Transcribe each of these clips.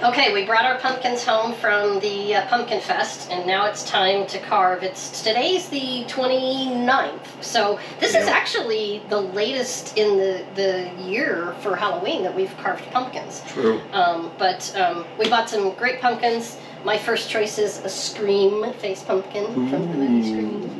Okay, we brought our pumpkins home from the Pumpkin Fest, and now it's time to carve. Today's the 29th, so this is actually the latest in the year for Halloween that we've carved pumpkins. True. But we bought some great pumpkins. My first choice is a Scream face pumpkin from the movie Scream.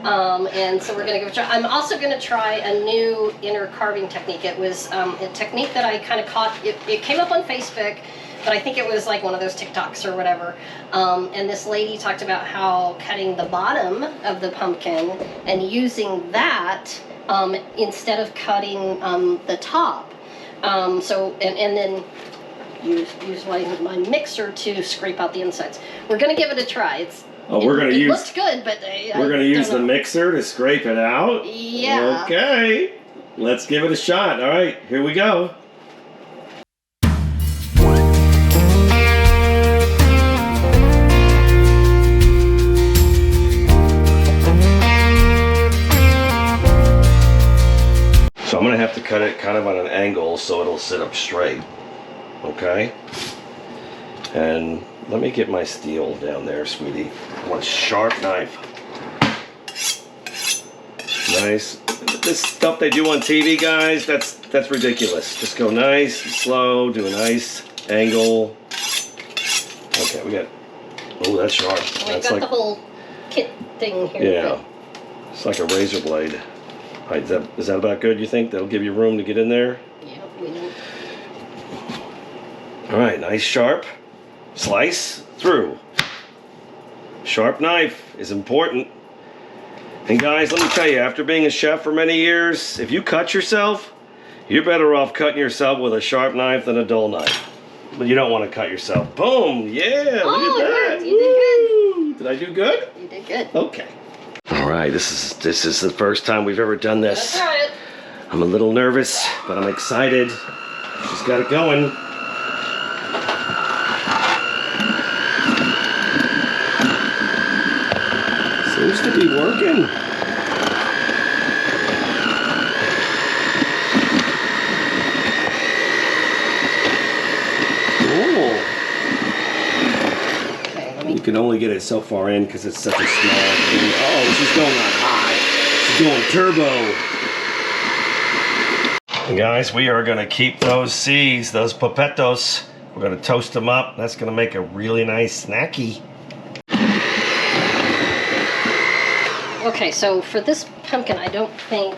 And so we're going to give it a try. I'm also going to try a new inner carving technique. It was a technique that I kind of caught. It came up on Facebook, but I think it was like one of those TikToks or whatever. And this lady talked about how cutting the bottom of the pumpkin and using that instead of cutting the top. And then use my mixer to scrape out the insides. We're gonna give it a try. It looked good, but we're gonna use the mixer to scrape it out. Yeah. Okay. Let's give it a shot. All right, here we go. So I'm gonna have to cut it kind of on an angle so it'll sit up straight. Okay, and let me get my steel down there, sweetie. I want a sharp knife. Nice. This stuff they do on TV, guys, that's ridiculous. Just go nice, slow, do a nice angle. Okay, we got. Oh, that's sharp. We got like the whole kit thing here. Yeah, it's like a razor blade. All right, is that about good? You think that'll give you room to get in there? Yeah, we know. All right, nice sharp slice through. Sharp knife is important. And guys, let me tell you, after being a chef for many years, if you cut yourself, you're better off cutting yourself with a sharp knife than a dull knife. But you don't want to cut yourself. Boom! Yeah, look at that. You did good. Did I do good? You did good. Okay. All right, this is the first time we've ever done this. That's right. I'm a little nervous, but I'm excited. Just got it going. Seems to be working. Cool. Okay, you can only get it so far in because it's such a small thing. Oh, she's going on high. She's going turbo. And guys, we are going to keep those C's, those papetos. We're going to toast them up. That's going to make a really nice snacky. Okay, so for this pumpkin, I don't think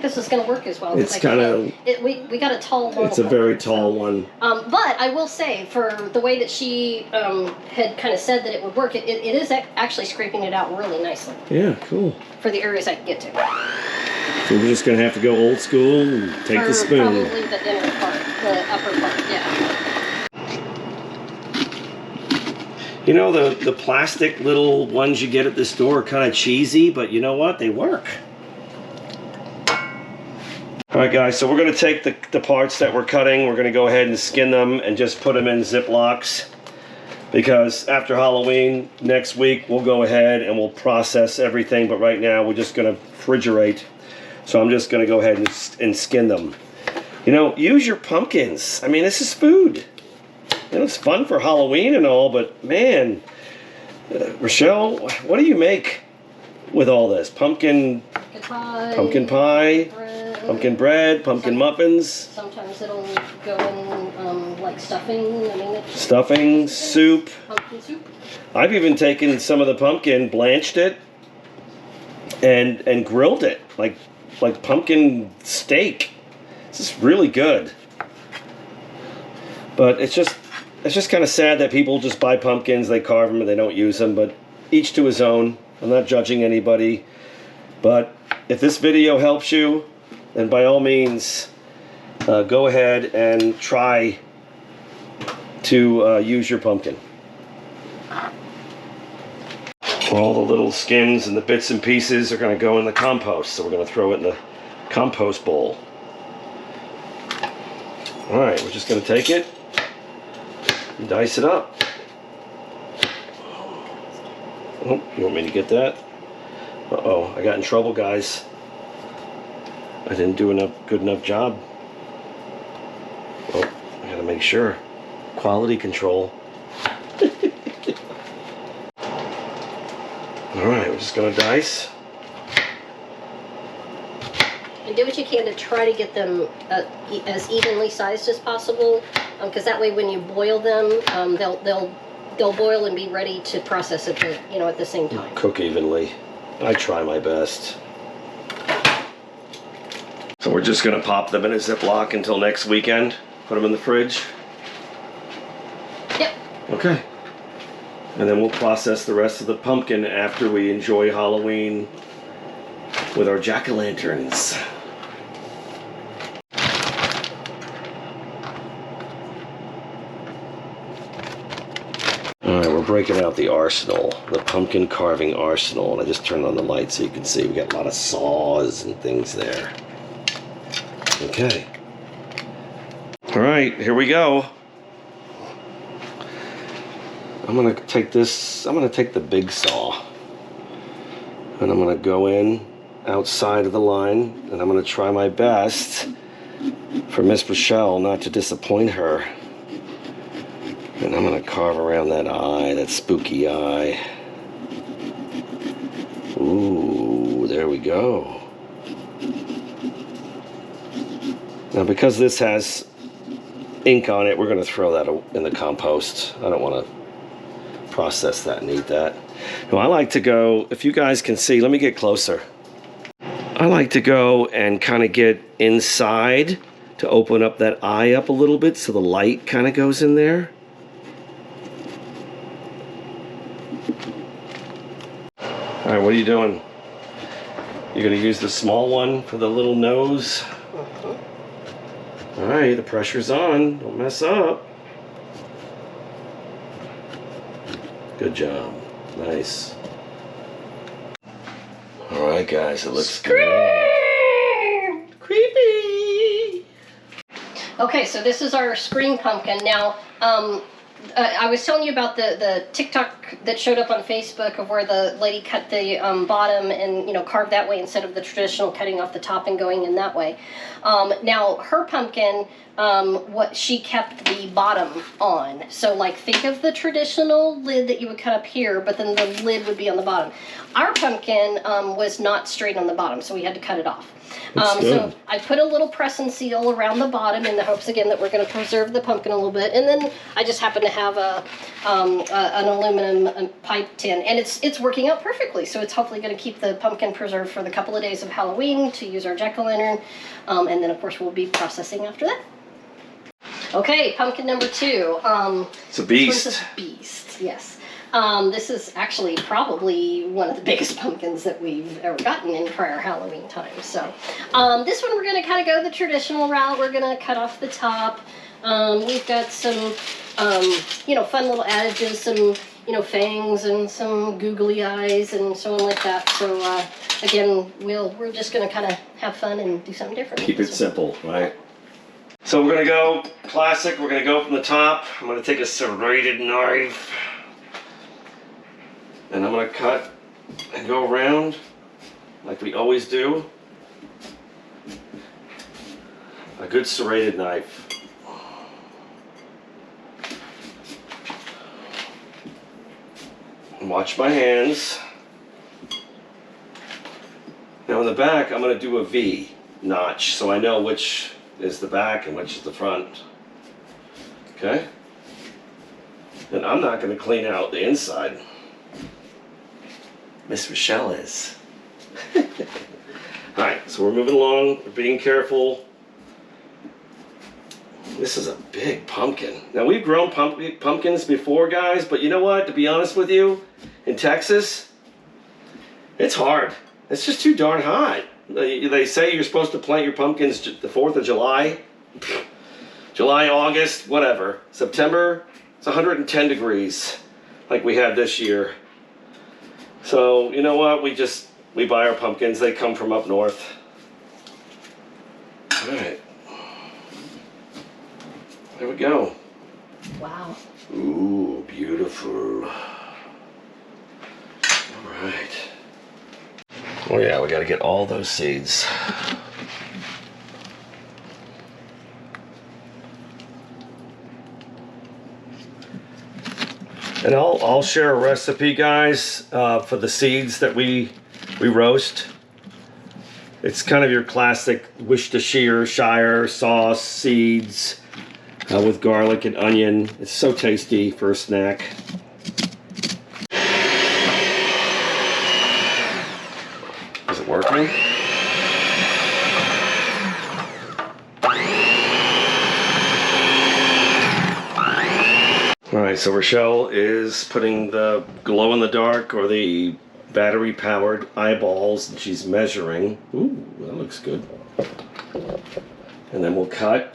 this is going to work as well. It's kind of. We got a tall one. It's a very tall one. But I will say, for the way that she had kind of said that it would work, it is actually scraping it out really nicely. Yeah, cool. For the areas I can get to. So we're just going to have to go old school and take the spoon. Probably the inner part, the upper part, yeah. You know, the plastic little ones you get at the store are kind of cheesy, but you know what? They work. All right, guys, so we're going to take the parts that we're cutting. We're going to go ahead and skin them and just put them in Ziplocs. Because after Halloween, next week, we'll go ahead and we'll process everything. But right now, we're just going to refrigerate. So I'm just going to go ahead and skin them. You know, use your pumpkins. I mean, this is food. You know, it's fun for Halloween and all, but man, Rochelle, what do you make with all this? Pumpkin pie, pumpkin bread, pumpkin muffins. Sometimes it'll go in like stuffing. I mean, stuffing, soup. Pumpkin soup. I've even taken some of the pumpkin, blanched it, and grilled it like pumpkin steak. This is really good. But it's just kind of sad that people just buy pumpkins, they carve them, and they don't use them. But each to his own. I'm not judging anybody. But if this video helps you, then by all means, go ahead and try to use your pumpkin. All the little skins and the bits and pieces are going to go in the compost. So we're going to throw it in the compost bowl. All right, we're just going to take it and dice it up. Oh, you want me to get that? Uh-oh, I got in trouble, guys. I didn't do a good enough job. Oh, I gotta make sure. quality control. Alright, we're just going to dice. And do what you can to try to get them as evenly sized as possible, because that way when you boil them, they'll boil and be ready to process at the same time. Cook evenly. I try my best. So we're just going to pop them in a Ziploc until next weekend. Put them in the fridge. Yep. Okay. And then we'll process the rest of the pumpkin after we enjoy Halloween with our jack-o'-lanterns. Alright, we're breaking out the arsenal, the pumpkin carving arsenal. And I just turned on the light so you can see we got a lot of saws and things there. Okay. Alright, here we go. I'm going to take the big saw. And I'm going to go in outside of the line. And I'm going to try my best for Miss Rochelle not to disappoint her. And I'm going to carve around that eye, that spooky eye. Ooh, there we go. Now, because this has ink on it, we're going to throw that in the compost. I don't want to process that and eat that. Now, I like to go, if you guys can see, let me get closer. I like to go and kind of get inside to open up that eye up a little bit so the light kind of goes in there. All right, what are you doing? You're going to use the small one for the little nose? All right, the pressure's on. Don't mess up. Good job. Nice. All right, guys, it looks good. Creepy. Okay, so this is our Scream pumpkin. Now, I was telling you about the TikTok that showed up on Facebook of where the lady cut the bottom and carved that way instead of the traditional cutting off the top and going in that way. Now her pumpkin, what she kept the bottom on. So like think of the traditional lid that you would cut up here, but then the lid would be on the bottom. Our pumpkin was not straight on the bottom, so we had to cut it off. So I put a little press and seal around the bottom in the hopes again that we're going to preserve the pumpkin a little bit, and then I just happen to have an aluminum pipe tin, and it's working out perfectly. So it's hopefully going to keep the pumpkin preserved for the couple of days of Halloween to use our jack-o'-lantern, and then of course we'll be processing after that. Okay, pumpkin number 2. It's a beast. It's a beast, yes. This is actually probably one of the biggest pumpkins that we've ever gotten in prior Halloween times. So this one we're going to kind of go the traditional route. We're going to cut off the top. We've got some, fun little adages, some, fangs and some googly eyes and so on like that. So again, we're just going to kind of have fun and do something different. Keep it simple, right? So we're going to go classic. We're going to go from the top. I'm going to take a serrated knife. And I'm going to cut and go around like we always do. A good serrated knife. And watch my hands. Now in the back, I'm going to do a V notch so I know which is the back and which is the front. Okay? And I'm not going to clean out the inside. Miss Rochelle is. Alright, so we're moving along, we're being careful. This is a big pumpkin. Now we've grown pumpkins before, guys, but you know what? To be honest with you, in Texas, it's hard. It's just too darn hot. They say you're supposed to plant your pumpkins the 4th of July. July, August, whatever. September, it's 110 degrees like we had this year. So, you know what? We buy our pumpkins. They come from up north. All right. There we go. Wow. Ooh, beautiful. All right. Oh yeah, we got to get all those seeds. And I'll share a recipe, guys, for the seeds that we roast. It's kind of your classic Worcestershire sauce seeds with garlic and onion. It's so tasty for a snack. Is it working? Alright, so Rochelle is putting the glow-in-the-dark or the battery-powered eyeballs, and she's measuring. Ooh, that looks good. And then we'll cut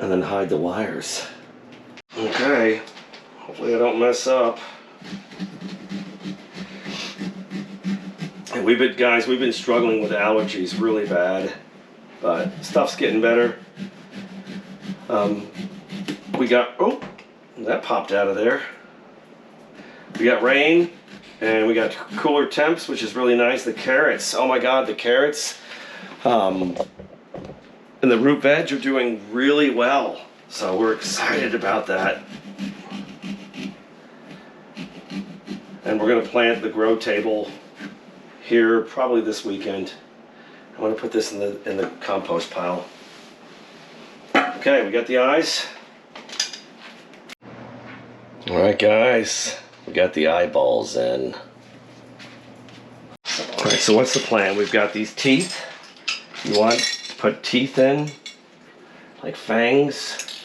and then hide the wires. Okay, hopefully I don't mess up. And we've been struggling with allergies really bad, but stuff's getting better. We got, oh, that popped out of there. We got rain and we got cooler temps, which is really nice. The carrots, oh my God, the carrots and the root veg are doing really well. So we're excited about that. And we're gonna plant the grow table here probably this weekend. I'm gonna put this in the compost pile. Okay, we got the eyes. All right, guys, we got the eyeballs in. All right, so what's the plan? We've got these teeth. You want to put teeth in, like fangs.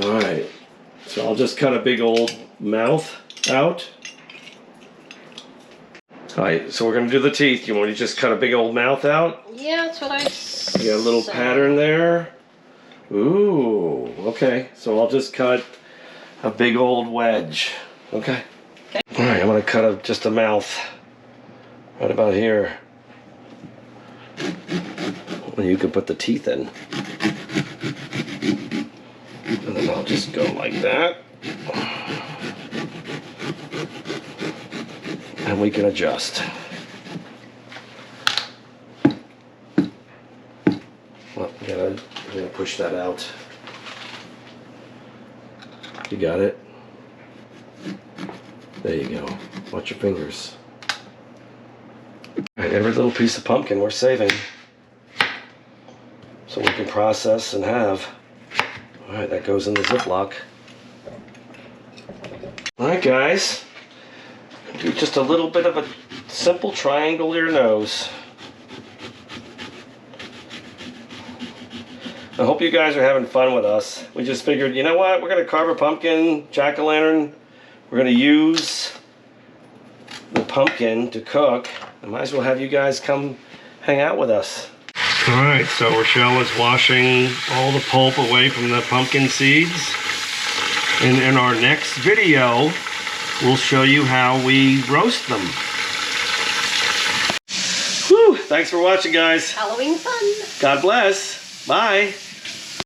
All right, so I'll just cut a big old mouth out. All right, so we're gonna do the teeth. You want to just cut a big old mouth out? Yeah, that's what I said. You got a little pattern there. Ooh, okay. So I'll just cut a big old wedge. Okay. All right, I'm gonna cut just a mouth right about here. And you can put the teeth in. And then I'll just go like that. And we can adjust. Well, I'm gonna push that out. You got it? There you go. Watch your fingers. Alright, every little piece of pumpkin we're saving. So we can process and have. Alright, that goes in the Ziploc. Alright, guys. Do just a little bit of a simple triangle ear nose. I hope you guys are having fun with us. We just figured, you know what? We're going to carve a pumpkin, jack-o'-lantern. We're going to use the pumpkin to cook. I might as well have you guys come hang out with us. Alright, so Rochelle is washing all the pulp away from the pumpkin seeds. And in our next video, we'll show you how we roast them. Whew, thanks for watching, guys. Halloween fun. God bless. Bye.